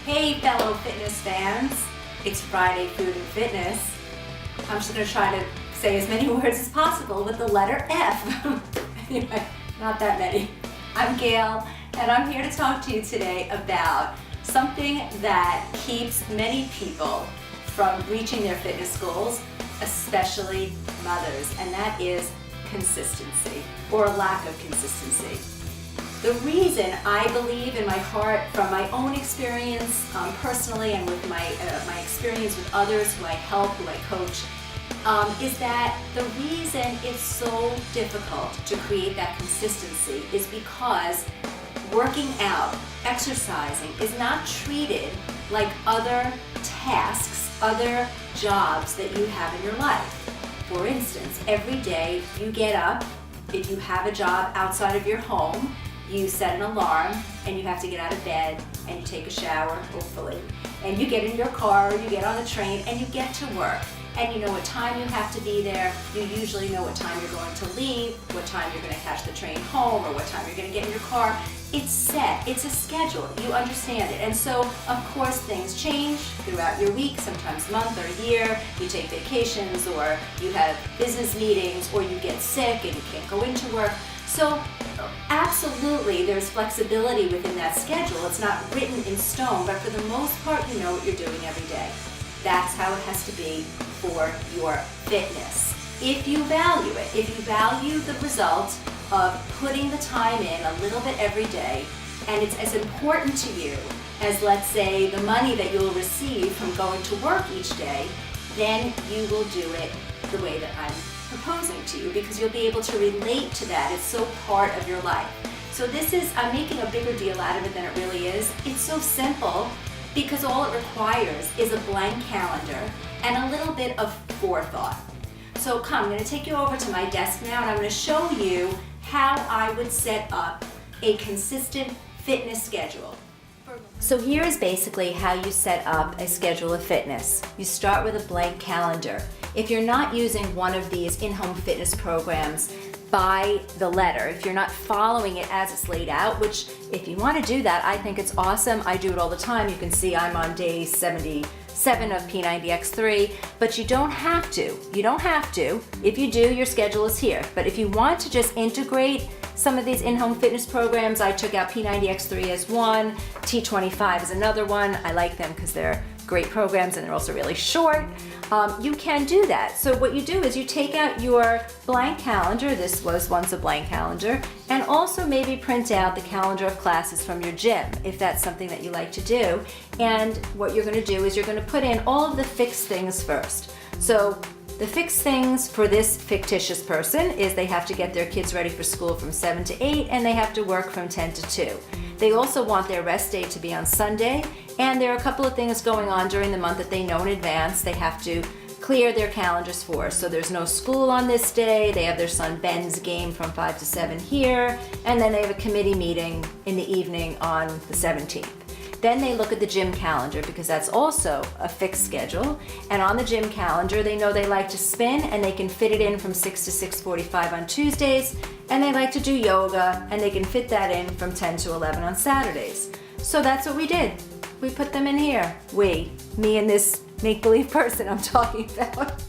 Hey fellow fitness fans, it's Friday Food and Fitness. I'm just going to try to say as many words as possible with the letter F. Anyway, not that many. I'm Gail and I'm here to talk to you today about something that keeps many people from reaching their fitness goals, especially mothers, and that is consistency or lack of consistency. The reason I believe in my heart, from my own experience personally and with my experience with others who I help, who I coach, is that the reason it's so difficult to create that consistency is because working out, exercising is not treated like other tasks, other jobs that you have in your life. For instance, every day you get up, if you have a job outside of your home, you set an alarm and you have to get out of bed and you take a shower, hopefully, and you get in your car or you get on the train and you get to work. And you know what time you have to be there. You usually know what time you're going to leave, what time you're going to catch the train home, or what time you're going to get in your car. It's set. It's a schedule. You understand it. And so, of course, things change throughout your week, sometimes month or year. You take vacations, or you have business meetings, or you get sick and you can't go into work. So absolutely, there's flexibility within that schedule. It's not written in stone, but for the most part, you know what you're doing every day. That's how it has to be for your fitness. If you value it, if you value the result of putting the time in a little bit every day, and it's as important to you as, let's say, the money that you'll receive from going to work each day, then you will do it the way that I'm proposing to you, because you'll be able to relate to that. It's so part of your life. So I'm making a bigger deal out of it than it really is. It's so simple, because all it requires is a blank calendar and a little bit of forethought. So I'm going to take you over to my desk now and I'm going to show you how I would set up a consistent fitness schedule. So here is basically how you set up a schedule of fitness. You start with a blank calendar. If you're not using one of these in-home fitness programs by the letter, if you're not following it as it's laid out, which if you want to do that, I think it's awesome. I do it all the time. You can see I'm on day 77 of P90X3, but you don't have to. You don't have to. If you do, your schedule is here. But if you want to just integrate some of these in-home fitness programs, I took out P90X3 as one, T25 is another one. I like them because they're great programs and they're also really short. You can do that. So what you do is you take out your blank calendar, this was once a blank calendar, and also maybe print out the calendar of classes from your gym, if that's something that you like to do. And what you're going to do is you're going to put in all of the fixed things first. So the fixed things for this fictitious person is they have to get their kids ready for school from 7 to 8 and they have to work from 10 to 2. They also want their rest day to be on Sunday, and there are a couple of things going on during the month that they know in advance they have to clear their calendars for. So there's no school on this day, they have their son Ben's game from 5 to 7 here, and then they have a committee meeting in the evening on the 17th. Then they look at the gym calendar because that's also a fixed schedule. And on the gym calendar, they know they like to spin and they can fit it in from 6 to 6:45 on Tuesdays. And they like to do yoga and they can fit that in from 10 to 11 on Saturdays. So that's what we did. We put them in here. Me and this make-believe person I'm talking about.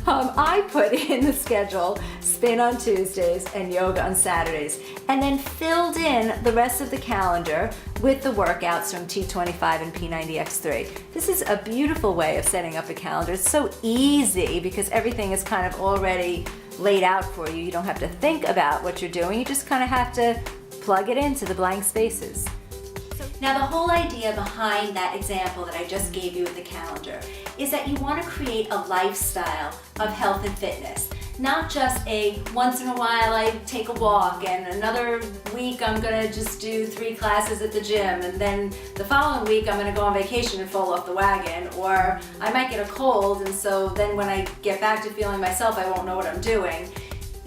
I put in the schedule, spin on Tuesdays and yoga on Saturdays, and then filled in the rest of the calendar with the workouts from T25 and P90X3. This is a beautiful way of setting up a calendar. It's so easy because everything is kind of already laid out for you. You don't have to think about what you're doing. You just kind of have to plug it into the blank spaces. Now, the whole idea behind that example that I just gave you with the calendar is that you want to create a lifestyle of health and fitness. Not just a once in a while I take a walk and another week I'm going to just do 3 classes at the gym and then the following week I'm going to go on vacation and fall off the wagon, or I might get a cold and so then when I get back to feeling myself I won't know what I'm doing.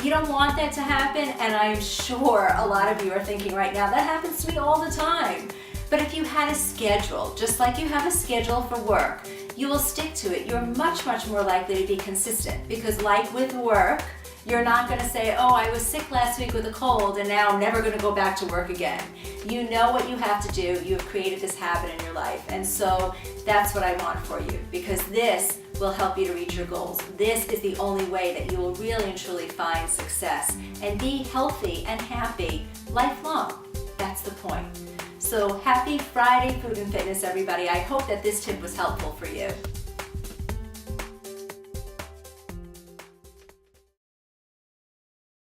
You don't want that to happen, and I'm sure a lot of you are thinking right now, that happens to me all the time. But if you had a schedule, just like you have a schedule for work, you will stick to it. You're much, much more likely to be consistent because like with work, You're not gonna say, oh, I was sick last week with a cold and now I'm never gonna go back to work again. You know what you have to do. You have created this habit in your life. And so that's what I want for you, because this will help you to reach your goals. This is the only way that you will really and truly find success and be healthy and happy lifelong. That's the point. So happy Friday Food and Fitness, everybody. I hope that this tip was helpful for you.